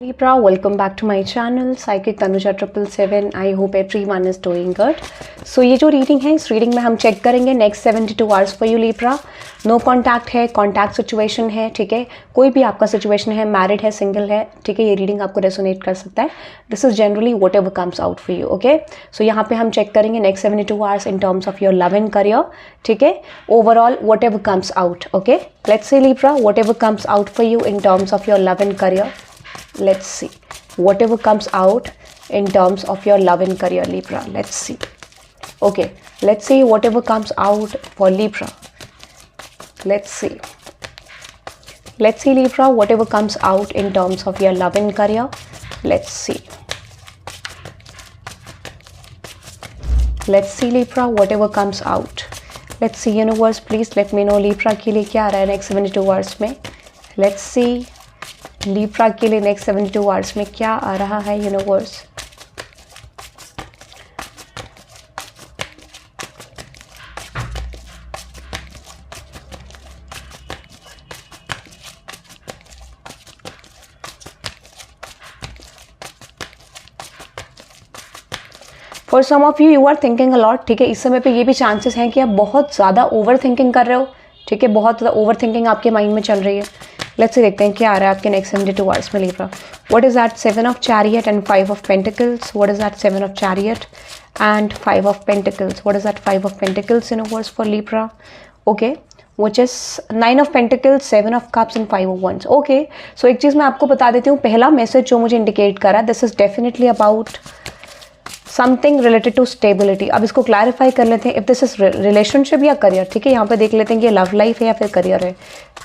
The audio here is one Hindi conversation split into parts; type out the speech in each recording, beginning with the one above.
Libra, welcome back to my channel Psychic Tanuja 777. I hope everyone is doing good. So ये जो रीडिंग है, इस रीडिंग में हम चेक करेंगे next 72 hours for you Libra. No contact है, कॉन्टैक्ट सिचुएशन है, ठीक है. कोई भी आपका सिचुएशन है, मैरिड है, सिंगल है, ठीक है, ये रीडिंग आपको रेसोनेट कर सकता है. This is generally whatever comes out for you. Okay, so यहाँ पे हम चेक करेंगे next 72 hours in terms of your love and career, ठीक है. Overall whatever comes out. Okay, let's see Libra, whatever comes out for you in terms of your love and career. Let's see whatever comes out in terms of your love and career, Libra. Let's see. Okay, let's see whatever comes out for Libra. Let's see Libra, whatever comes out in terms of your love and career. Let's see Libra, whatever comes out. Let's see universe, please let me know Libra के लिए क्या आ रहा है नेक्स्ट 72 आवर्स में. Let's see लिब्रा के लिए नेक्स्ट 72 आवर्स में क्या आ रहा है universe. For some of you are thinking a lot, ठीक है. इस समय पे ये भी चांसेस हैं कि आप बहुत ज़्यादा ओवर थिंकिंग कर रहे हो, ठीक है. बहुत ज़्यादा ओवर थिंकिंग आपके माइंड में चल रही है. लेट्स से देखते हैं क्या आ रहा है आपके नेक्स्ट 72 आवर्स में Libra. What is that 7 of chariot and 5 of pentacles. What is that 7 of chariot and 5 of pentacles. What is that 5 of pentacles in universe for Libra. Okay, which is 9 of Pentacles, 7 of Cups and 5 of Wands. Okay, सो एक चीज़ मैं आपको बता देती हूँ. पहला मैसेज जो मुझे इंडिकेट करा, this is definitely about something related to stability. अब इसको क्लैरिफाई कर लेते हैं, इफ दिस इज रिलेशनशिप या करियर, ठीक है. यहाँ पे देख लेते हैं कि ये लव लाइफ है या फिर करियर है.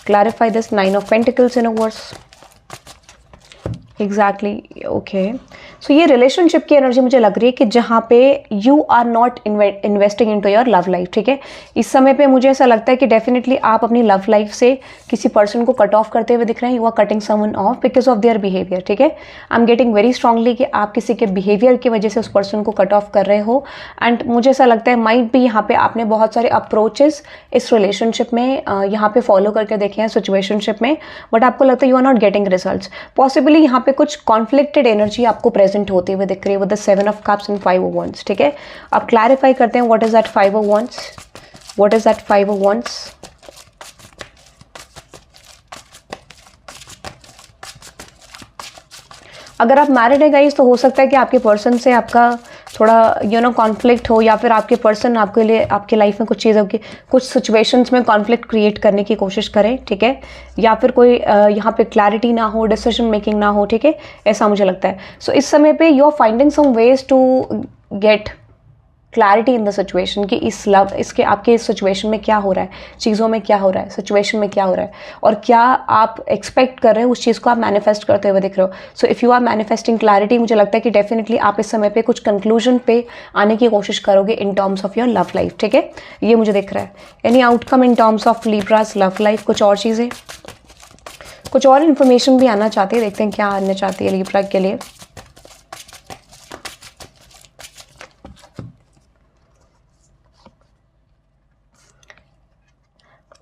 Clarify this 9 of pentacles in a verse. Exactly, okay. So ये रिलेशनशिप की एनर्जी मुझे लग रही है कि जहाँ पे you are not investing into your love life, ठीक है. इस समय पे मुझे ऐसा लगता है कि डेफिनेटली आप अपनी लव लाइफ से किसी पर्सन को कट ऑफ करते हुए दिख रहे हैं. You are cutting someone off because of their behaviour, ठीक है. I am getting very strongly कि आप किसी के बिहेवियर की वजह से उस पर्सन को कट ऑफ कर रहे हो. एंड मुझे ऐसा लगता है माइट भी यहाँ पे आपने बहुत सारे अप्रोचेस इस रिलेशनशिप में यहाँ पे फॉलो करके देखे हैं, सिचुएशनशिप में, बट आपको लगता है you are not getting results. Possibly यहाँ पे कुछ कॉन्फ्लिक्टेड एनर्जी आपको प्रेजेंट होते हुए दिख रही है with the 7 of cups and 5 of wands, ठीक है. अब क्लैरिफाई करते हैं what is that 5 of wands. What is that 5 of wands. अगर आप मैरिड है गाइस तो हो सकता है कि आपके पर्सन से आपका थोड़ा कॉन्फ्लिक्ट हो, या फिर आपके पर्सन आपके लिए आपके लाइफ में कुछ चीज़ों की कुछ सिचुएशंस में कॉन्फ्लिक्ट क्रिएट करने की कोशिश करें, ठीक है. या फिर कोई यहाँ पे क्लैरिटी ना हो, डिसीजन मेकिंग ना हो, ठीक है. ऐसा मुझे लगता है. सो इस समय पे you are finding some ways to get clarity in the situation कि इसके आपके इस सिचुएशन में क्या हो रहा है, चीज़ों में क्या हो रहा है, सिचुएशन में क्या हो रहा है, और क्या आप एक्सपेक्ट कर रहे हो, उस चीज़ को आप मैनिफेस्ट करते हुए दिख रहे हो. So if you are manifesting clarity, मुझे लगता है कि डेफिनेटली आप इस समय पे कुछ कंक्लूजन पे आने की कोशिश करोगे इन terms of your love life, ठीक है. ये मुझे दिख रहा है. Any outcome in terms of Libras love life, कुछ और चीज़ें, कुछ और इन्फॉर्मेशन भी आना चाहती है. देखते हैं क्या आना चाहती है लिब्रा के लिए.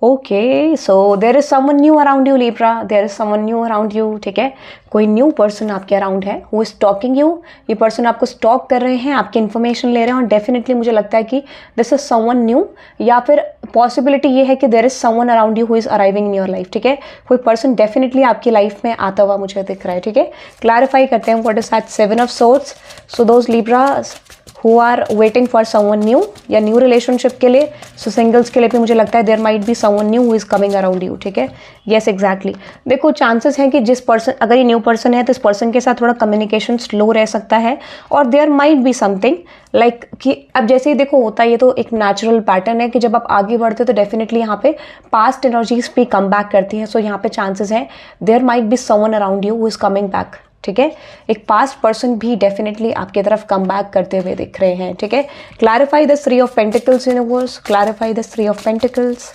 Okay, so there is someone new around you Libra. There is someone new around you, ठीक है. कोई न्यू पर्सन आपके अराउंड है हु इज टॉकिंग यू. ये पर्सन आपको स्टॉक कर रहे हैं, आपकी इन्फॉर्मेशन ले रहे हैं, और डेफिनेटली मुझे लगता है कि दिस इज समवन न्यू, या फिर पॉसिबिलिटी ये है कि there is someone around you who is arriving in your life, ठीक है. कोई पर्सन डेफिनेटली आपकी लाइफ में आता हुआ मुझे दिख रहा है, ठीक है. क्लैरिफाई करते हैं what is that 7 of swords. So those Libra who are waiting for someone new या न्यू रिलेशनशिप के लिए, सो सिंगल्स के लिए भी मुझे लगता है there might be someone new who is coming around you, ठीक है. Yes, exactly. देखो चांसेस हैं कि जिस पर्सन, अगर ये न्यू पर्सन है तो इस पर्सन के साथ थोड़ा कम्युनिकेशन स्लो रह सकता है, और there might be something like कि अब जैसे ही देखो होता है, ये तो एक नेचुरल पैटर्न है कि जब आप आगे बढ़ते हो तो डेफिनेटली यहाँ पे पास्ट एनर्जीज भी कम बैक करती हैं. सो यहाँ पे चांसेस हैं there might be someone around you who is coming back, ठीक है. एक पास्ट पर्सन भी डेफिनेटली आपकी तरफ कम बैक करते हुए दिख रहे हैं, ठीक है. Clarify the 3 of pentacles universe. Clarify the 3 of pentacles.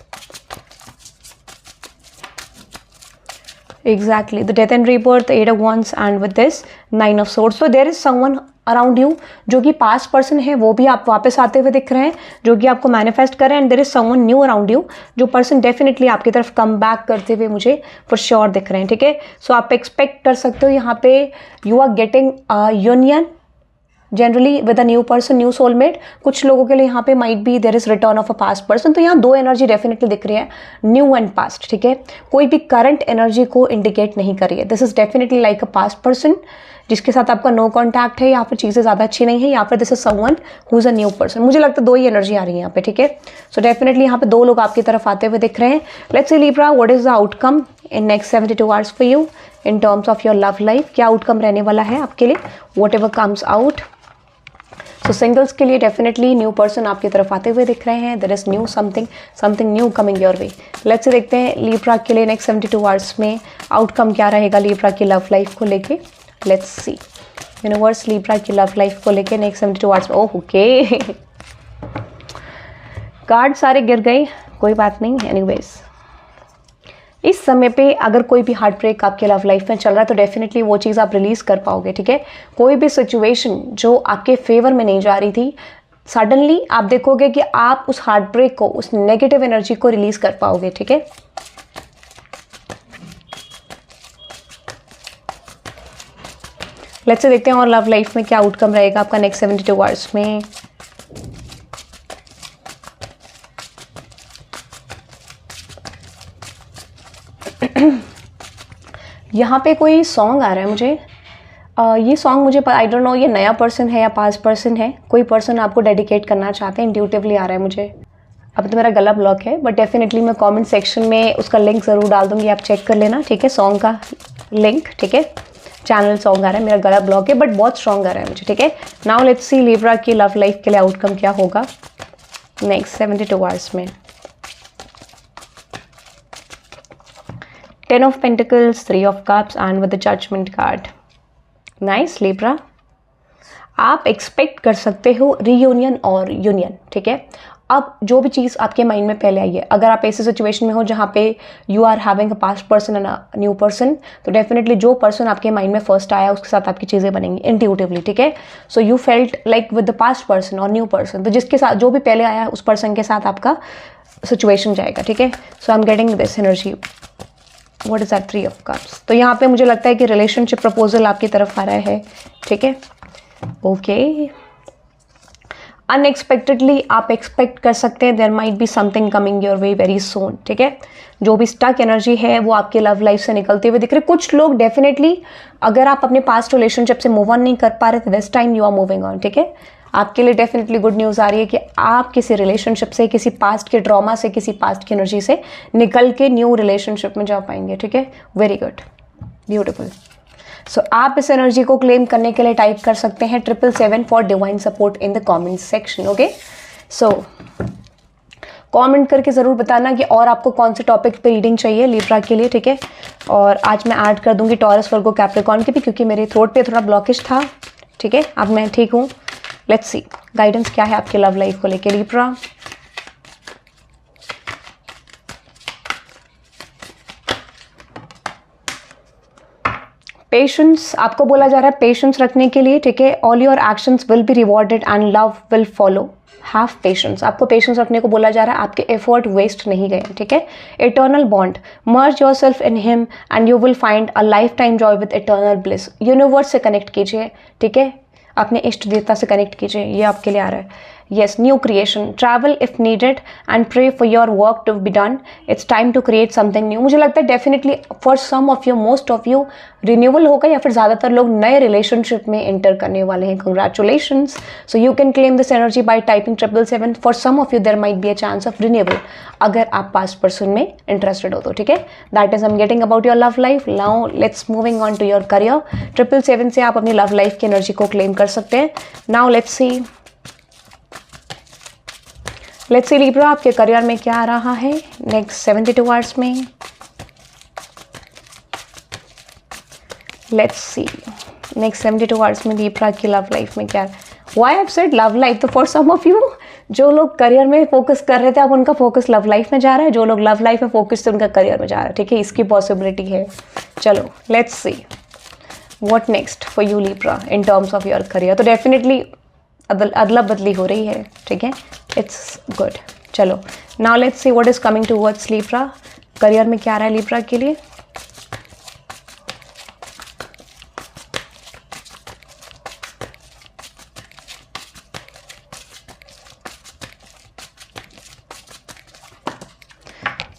Exactly, the death and rebirth, the 8 of wands, and with this 9 of swords. So there is someone around you जो कि पास्ट पर्सन है, वो भी आप वापस आते हुए दिख रहे हैं, जो कि आपको मैनिफेस्ट कर रहे हैं. And there is someone new around you, जो पर्सन डेफिनेटली आपकी तरफ कम बैक करते हुए मुझे फॉर श्योर दिख रहे हैं. ठीक है, सो आप एक्सपेक्ट कर सकते हो यहाँ पे you are getting union generally with a new person, new soulmate. कुछ लोगों के लिए यहाँ पे might be there is return of a past person. तो यहाँ दो एनर्जी डेफिनेटली दिख रही है, न्यू एंड पास्ट. ठीक है, कोई भी करंट एनर्जी को इंडिकेट नहीं कर रही है. This is definitely like a past person जिसके साथ आपका नो कॉन्टैक्ट है, या फिर चीज़ें ज़्यादा अच्छी नहीं है, या फिर this is someone who is a new person. मुझे लगता है दो ही एनर्जी आ रही है यहाँ पे. ठीक है, सो डेफिनेटली यहाँ पे दो लोग आपकी तरफ आते हुए दिख रहे हैं. Let's see Libra, what is the outcome in next 72 hours for you in terms of your love life. क्या आउटकम रहने वाला है आपके लिए, what ever comes out. So singles के लिए डेफिनेटली न्यू पर्सन आपकी तरफ आते हुए दिख रहे हैं. There is new something new coming your way. Let's say देखते हैं लिब्रा के लिए नेक्स्ट 72 आवर्स में आउटकम क्या रहेगा लिब्रा की लव लाइफ को लेके. लेट्स सी यूनिवर्स लिब्रा की लव लाइफ को लेके नेक्स्ट 72 आवर्स में. ओह ओके, कार्ड सारे गिर गए, कोई बात नहीं. एनीवेज, इस समय पे अगर कोई भी हार्ट ब्रेक आपके लव लाइफ में चल रहा है तो डेफिनेटली वो चीज़ आप रिलीज कर पाओगे. ठीक है, कोई भी सिचुएशन जो आपके फेवर में नहीं जा रही थी, सडनली आप देखोगे कि आप उस हार्ट ब्रेक को, उस नेगेटिव एनर्जी को रिलीज कर पाओगे. ठीक है, लेट्स से देखते हैं और लव लाइफ में क्या आउटकम रहेगा आपका नेक्स्ट 72 आवर्स में. यहाँ पे कोई सॉन्ग आ रहा है मुझे. ये सॉन्ग मुझे आई डोंट नो ये नया पर्सन है या पास्ट पर्सन है. कोई पर्सन आपको डेडिकेट करना चाहते हैं, इंट्यूटिवली आ रहा है मुझे. अब तो मेरा गला ब्लॉक है, बट डेफिनेटली मैं कमेंट सेक्शन में उसका लिंक ज़रूर डाल दूंगी, आप चेक कर लेना. ठीक है, सॉन्ग का लिंक. ठीक है, चैनल सॉन्ग आ रहा है, मेरा गला ब्लॉक है बट बहुत स्ट्रॉन्ग आ रहा है मुझे. ठीक है, नाउ लेट्स सी लिब्रा की लव लाइफ के लिए आउटकम क्या होगा नेक्स्ट 72 आवर्स में. 10 of Pentacles, 3 of Cups and with the Judgment card. Nice Libra. आप एक्सपेक्ट कर सकते हो रीयूनियन और यूनियन. ठीक है, अब जो भी चीज़ आपके माइंड में पहले आई है, अगर आप ऐसे सिचुएशन में हो जहाँ पे you are having a past person and a new person, तो डेफिनेटली जो पर्सन आपके माइंड में फर्स्ट आया उसके साथ आपकी चीज़ें बनेंगी इंट्यूटिवली. ठीक है, so you felt like with the past person और न्यू पर्सन, तो जिसके साथ जो भी पहले आया है उस पर्सन के साथ आपका सिचुएशन जाएगा. ठीक है, so I am getting this energy. What is that 3 of Cups. तो यहाँ पे मुझे लगता है कि रिलेशनशिप प्रपोजल आपकी तरफ आ रहा है. ठीक है, ओके, अनएक्सपेक्टेडली आप एक्सपेक्ट कर सकते हैं there might be something coming your way very soon. ठीक है, जो भी स्टक एनर्जी है वो आपके लव लाइफ से निकलते हुए दिख रहे. कुछ लोग डेफिनेटली, अगर आप अपने पास्ट रिलेशनशिप से मूव ऑन नहीं कर पा रहे थे, this time you are moving on. ठीक है, आपके लिए डेफिनेटली गुड न्यूज़ आ रही है कि आप किसी रिलेशनशिप से, किसी पास्ट के ड्रामा से, किसी पास्ट की एनर्जी से निकल के न्यू रिलेशनशिप में जा पाएंगे. ठीक है, वेरी गुड, ब्यूटिफुल. सो आप इस एनर्जी को क्लेम करने के लिए टाइप कर सकते हैं 777 for divine support in the comment section. Okay, so comment करके ज़रूर बताना कि और आपको कौन से टॉपिक पे रीडिंग चाहिए लिब्रा के लिए. ठीक है, और आज मैं ऐड कर दूंगी टॉरस, वर्गो, कैप्रिकॉर्न के भी, क्योंकि मेरे थ्रोट पे थोड़ा ब्लॉकेज था. ठीक है, अब मैं ठीक हूँ. लेट्स सी गाइडेंस क्या है आपके लव लाइफ को लेके लिब्रा. पेशेंस आपको बोला जा रहा है, पेशेंस रखने के लिए. ठीक है, all your actions will be rewarded and love will follow. Have patience, आपको पेशेंस रखने को बोला जा रहा है, आपके एफर्ट वेस्ट नहीं गए. ठीक है, eternal bond, merge your self in him and you will find a life time Joy with eternal bliss. Universe से कनेक्ट कीजिए. ठीक है, अपने इष्ट देवता से कनेक्ट कीजिए, ये आपके लिए आ रहा है. Yes, new creation, travel if needed and pray for your work to be done. It's time to create something new. मुझे लगता है definitely for some of you, most of you renewal होगा, या फिर ज़्यादातर लोग नए रिलेशनशिप में एंटर करने वाले हैं. Congratulations. So you can claim this energy by typing 777. For some of you there might be a chance of renewal, अगर आप पास्ट पर्सन में इंटरेस्टेड हो तो. ठीक है, that is I am getting about your love life. Now let's moving on to your career. 777 से आप अपनी लव लाइफ की एनर्जी को क्लेम कर सकते हैं. नाउ लेट्स सी लिब्रा, आपके करियर में क्या आ रहा है नेक्स्ट 72 आवर्स में. लेट्स सी नेक्स्ट 72 आवर्स में लिब्रा की लव लाइफ में क्या. Why I have said love life, तो फॉर सम ऑफ यू जो लोग करियर में फोकस कर रहे थे अब उनका फोकस लव लाइफ में जा रहा है, जो लोग लव लाइफ में फोकस थे उनका करियर में जा रहा है, ठीक है, इसकी पॉसिबिलिटी है। चलो let's see what next for you Libra in terms of your career. तो डेफिनेटली अदला बदली हो रही है, ठीक है, इट्स गुड। चलो now let's see what is coming towards Libra, career में क्या आ रहा है लिब्रा के लिए।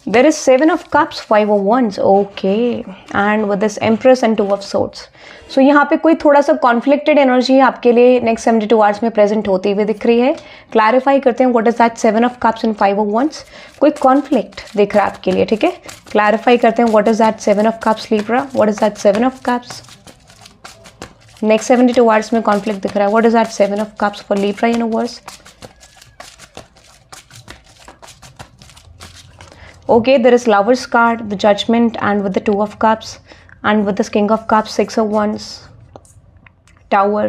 There is 7 of cups, 5 of wands, okay, and with this empress and 2 of swords. So यहाँ पे कोई थोड़ा सा कॉन्फ्लिक्टेड एनर्जी आपके लिए नेक्स्ट 72 आवर्स में प्रेजेंट होती हुई दिख रही है। क्लैरिफाई करते हैं what is that 7 of cups and 5 of wands। कोई कॉन्फ्लिक्ट दिख रहा है आपके लिए, ठीक है। क्लैरिफाई करते हैं what is that 7 of cups Libra, what is that 7 of cups। Next 72 hours में कॉन्फ्लिक्ट दिख रहा है, what is that 7 of cups for Libra universe. Okay, there is Lovers card, the Judgment, and with the 2 of Cups, and with this King of Cups, 6 of Wands, Tower,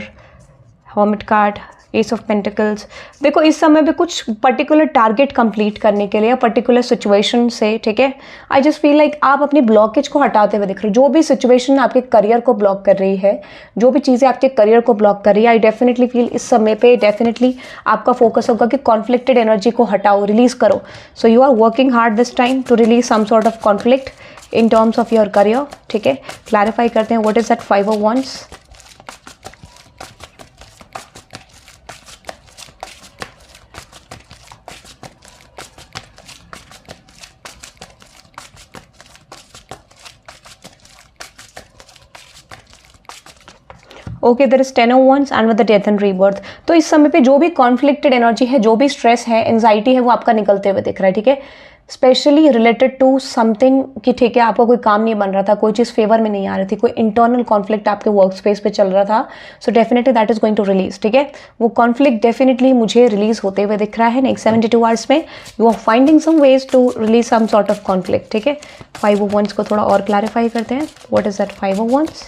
Hermit card, Ace of Pentacles। देखो इस समय पे कुछ पर्टिकुलर टारगेट कंप्लीट करने के लिए पर्टिकुलर सिचुएशन से, ठीक है, आई जस्ट फील लाइक आप अपनी ब्लॉकेज को हटाते हुए दिख रहे हो। जो भी सिचुएशन आपके करियर को ब्लॉक कर रही है, जो भी चीज़ें आपके करियर को ब्लॉक कर रही है, आई डेफिनेटली फील इस समय पे डेफिनेटली आपका फोकस होगा कि कॉन्फ्लिक्टेड एनर्जी को हटाओ, रिलीज करो। So you are working hard this time to release some sort of conflict in terms of your career, ठीक है। क्लैरिफाई करते हैं what is that 5 of wands। Okay, there is 10 of wands and with the death and rebirth. तो इस समय पे जो भी कॉन्फ्लिक्टेड एनर्जी है, जो भी स्ट्रेस है, एंजाइटी है, वो आपका निकलते हुए दिख रहा है, ठीक है। स्पेशली रिलेटेड टू समथिंग कि ठीक है आपका कोई काम नहीं बन रहा था, कोई चीज़ फेवर में नहीं आ रही थी, कोई इंटरनल कॉन्फ्लिक्ट आपके वर्क स्पेस पे चल रहा था। So definitely that is going to release, ठीक है। वो कॉन्फ्लिक्ट डेफिनेटली मुझे रिलीज होते हुए दिख रहा है नेक्स्ट 72 आवर्स में। You are finding some ways to release some sort of conflict, ठीक है। 5 of wands को थोड़ा और क्लैरिफाई करते हैं, what is that 5 of wands।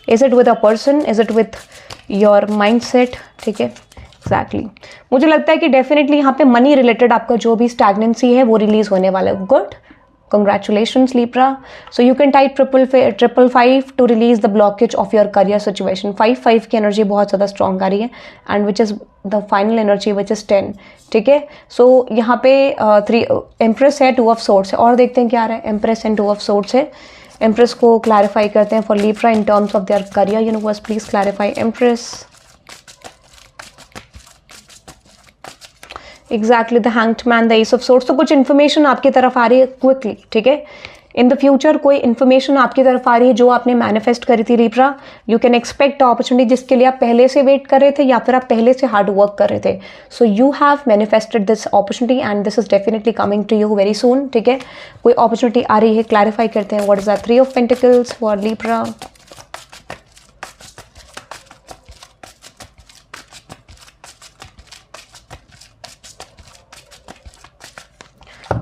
Is it with a person, is it with your mind set, ठीक है, एग्जैक्टली। मुझे लगता है कि डेफिनेटली यहाँ पे मनी रिलेटेड आपका जो भी स्टैग्नेंसी है वो रिलीज होने वाला है। Good, congratulations Libra. So you can type 555 to release the blockage of your career situation. 5 की एनर्जी बहुत ज़्यादा स्ट्रॉन्ग आ रही है and which is the final energy which is 10, ठीक है। सो यहाँ पे 3 एम्प्रेस है, 2 of swords है, और देखते हैं क्या आ रहा है। एम्प्रेस एंड 2 of swords है। एम्प्रेस को क्लैरिफाई करते हैं for Libra in terms of their career universe, please clarify empress. Exactly, the hanged man, the ace of swords. तो कुछ इन्फॉर्मेशन आपकी तरफ आ रही है क्विकली, ठीक है। इन द फ्यूचर कोई इन्फॉर्मेशन आपकी तरफ आ रही है जो आपने मैनिफेस्ट करी थी Libra. You can expect opportunity जिसके लिए आप पहले से वेट कर रहे थे या फिर आप पहले से हार्ड वर्क कर रहे थे। So you have manifested this opportunity and this is definitely coming to you very soon, ठीक है। कोई अपॉर्चुनिटी आ रही है, क्लैरिफाई करते हैं what is that 3 of Pentacles for Libra.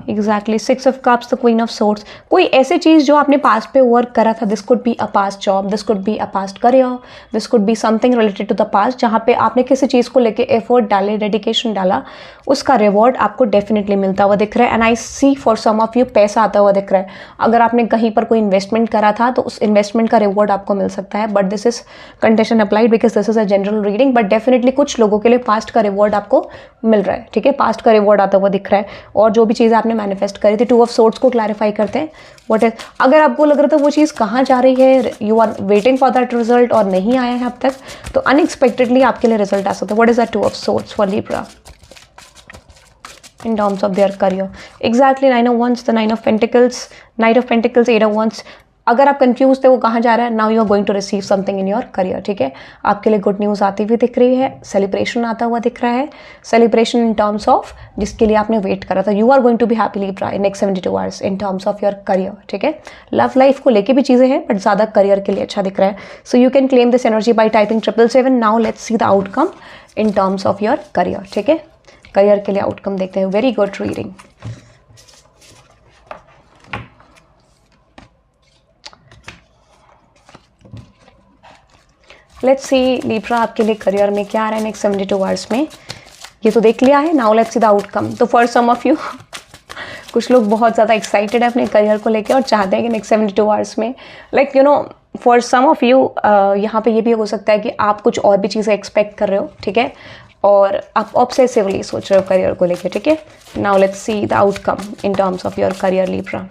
Exactly, 6 of Cups, the queen of swords. कोई ऐसी चीज़ जो आपने पास्ट पे वर्क करा था, this could be a past job, this could be a past career, this could be something related to the past, जहाँ पे आपने किसी चीज़ को लेके एफर्ट डाले, डेडिकेशन डाला, उसका रिवॉर्ड आपको डेफिनेटली मिलता हुआ दिख रहा है। And I see for some of you पैसा आता हुआ दिख रहा है। अगर आपने कहीं पर कोई इन्वेस्टमेंट करा था तो उस इन्वेस्टमेंट का रिवॉर्ड आपको मिल सकता है, but this is condition applied because this is a general reading. But definitely कुछ लोगों के लिए पास्ट का रिवॉर्ड आपको मिल रहा है, ठीक है। पास्ट का रिवॉर्ड आता हुआ दिख रहा है। और जो भी चीज़ आपने मैनिफेस्ट करी थी, 2 of Swords को क्लैरिफाई करते हैं व्हाट इज। अगर आपको लग रहा था वो चीज़ कहाँ जा रही है, you are waiting for that result और नहीं आया है अब तक, तो अनएक्सपेक्टेडली आपके लिए रिजल्ट आ सकता है। What is that 2 of Swords for Libra in terms of their career? Exactly, 9 of Wands, the 9 of Pentacles, Knight of Pentacles, 8 of Wands। अगर आप कंफ्यूज थे वो कहाँ जा रहा है, now you are going to receive something in your career, ठीक है। आपके लिए गुड न्यूज़ आती हुई दिख रही है, सेलिब्रेशन आता हुआ दिख रहा है, सेलिब्रेशन इन टर्म्स ऑफ जिसके लिए आपने वेट करा था। You are going to be happy Libra in next 72 hours in terms of your career, ठीक है। लव लाइफ को लेके भी चीज़ें हैं बट ज़्यादा करियर के लिए अच्छा दिख रहा है। So you can claim this energy by typing 777। Now let's see the outcome in terms of your career, ठीक है। करियर के लिए आउटकम देखते हैं। Very good reading. Let's see Libra आपके लिए करियर में क्या आ रहा है नेक्स्ट 72 आवर्स में। ये तो देख लिया है, now let's see the outcome. तो फॉर सम ऑफ यू कुछ लोग बहुत ज़्यादा एक्साइटेड है अपने करियर को लेकर और चाहते हैं कि नेक्स्ट 72 आवर्स में like you know for some of you यहाँ पे ये भी हो सकता है कि आप कुछ और भी चीज़ें एक्सपेक्ट कर रहे हो, ठीक है, और आप ऑब्सेसिवली सोच रहे हो करियर को लेकर, ठीक है। Now let's see the outcome in terms of your career Libra.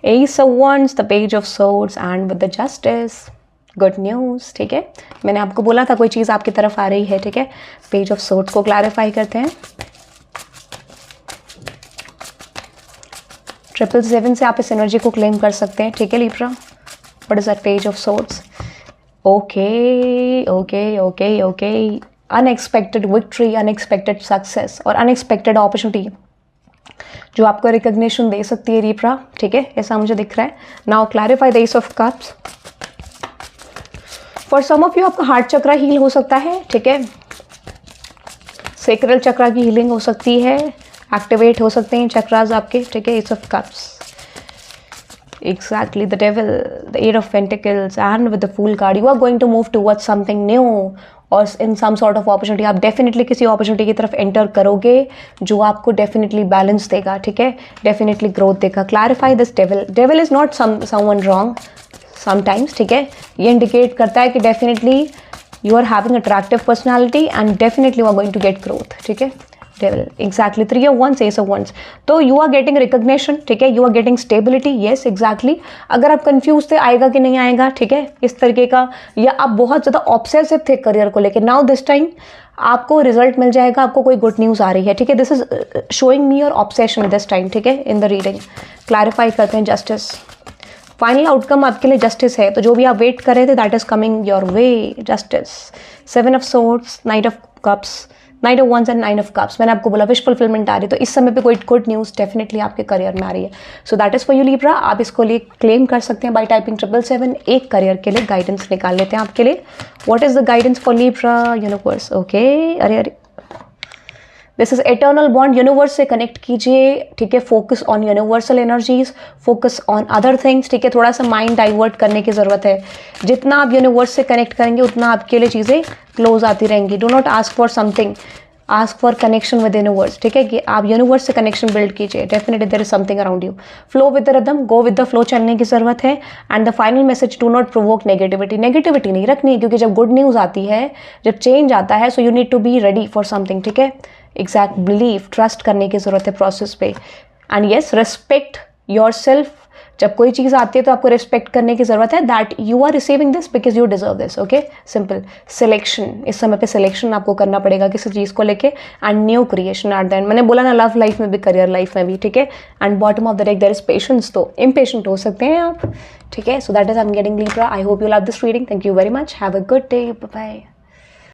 Ace of Wands, the Page of Swords and with the Justice. Good news, ठीक है। मैंने आपको बोला था कोई चीज़ आपकी तरफ आ रही है, ठीक है। पेज ऑफ सोर्ड्स को क्लैरिफाई करते हैं। 777 से आप इस एनर्जी को क्लेम कर सकते हैं, ठीक है Libra. What is that page of swords? Okay okay okay okay, unexpected victory, unexpected success और अनएक्सपेक्टेड अपॉर्चुनिटी जो आपको रिकग्निशन दे सकती है लिब्रा, ठीक है, ऐसा मुझे दिख रहा है। Now clarify the ace of cups. For some of you आपका हार्ट चक्रा हील हो सकता है, ठीक है, सेक्रल चक्रा की हीलिंग हो सकती है, एक्टिवेट हो सकते हैं चक्रास आपके, ठीक है। S of cups, exactly the devil, the eight of pentacles and with the fool card you are going to move towards something new और इन सम सॉर्ट ऑफ अपॉर्चुनिटी। आप डेफिनेटली किसी अपॉर्चुनिटी की तरफ एंटर करोगे जो आपको डेफिनेटली बैलेंस देगा, ठीक है, डेफिनेटली ग्रोथ देगा। Clarify this devil. Devil is not someone wrong sometimes, ठीक है। ये इंडिकेट करता है कि definitely you are having attractive personality and definitely you are going to get growth, ठीक है। Devil, exactly 3 of Wands, Ace of Wands। तो यू आर गेटिंग रिकग्निशन, ठीक है, you are getting stability, yes exactly. अगर आप कंफ्यूज थे आएगा कि नहीं आएगा, ठीक है, इस तरीके का, या आप बहुत ज़्यादा ऑब्सेसिव थे करियर को लेकर, नाउ दिस टाइम आपको रिजल्ट मिल जाएगा, आपको कोई गुड न्यूज़ आ रही है, ठीक है। This is showing me your obsession this time, ठीक है, इन द रीडिंग। क्लैरिफाई करते हैं जस्टिस। फाइनल आउटकम आपके लिए जस्टिस है, तो जो भी आप वेट कर रहे थे that is coming your way, justice. 7 of Swords, Knight of Cups, Knight of Wands and 9 of Cups। मैंने आपको बोला विश फुलफिलमेंट आ रही है, तो इस समय पे कोई गुड न्यूज़ डेफिनेटली आपके करियर में आ रही है। So that is for you Libra. आप इसको लिए क्लेम कर सकते हैं बाय टाइपिंग 777। एक करियर के लिए गाइडेंस निकाल लेते हैं आपके लिए। What is the guidance for Libra universe? Okay, अरे अरे, this is eternal bond. Universe से कनेक्ट कीजिए, ठीक है। Focus on universal energies, focus on other things, ठीक है। थोड़ा सा माइंड डाइवर्ट करने की ज़रूरत है। जितना आप यूनिवर्स से कनेक्ट करेंगे उतना आपके लिए चीज़ें क्लोज आती रहेंगी। Do not ask for something, ask for connection with universe, ठीक है, कि आप यूनिवर्स से कनेक्शन बिल्ड कीजिए। Definitely there is something around you. Flow with the rhythm, go with the flow, चलने की ज़रूरत है। And the final message, do not provoke negativity. Negativity नहीं रखनी है, क्योंकि जब गुड न्यूज़ आती है, जब चेंज आता है, so you need to be ready for something, ठीक है। एग्जैक्ट बिलीव, ट्रस्ट करने की ज़रूरत है प्रोसेस पे। And yes, respect your self. जब कोई चीज़ आती है तो आपको रिस्पेक्ट करने की ज़रूरत है, that you are receiving this because you deserve this, okay, simple. Selection, इस समय पे सिलेक्शन आपको करना पड़ेगा किसी चीज़ को लेके। And new creation at the end. मैंने बोला ना, लव लाइफ में भी, करियर लाइफ में भी, ठीक है। And bottom of the deck there is patience. तो इम्पेशेंट हो सकते हैं आप, ठीक है। So that is I am getting Libra. I hope you love this reading. Thank you very much. Have a good day. Bye bye.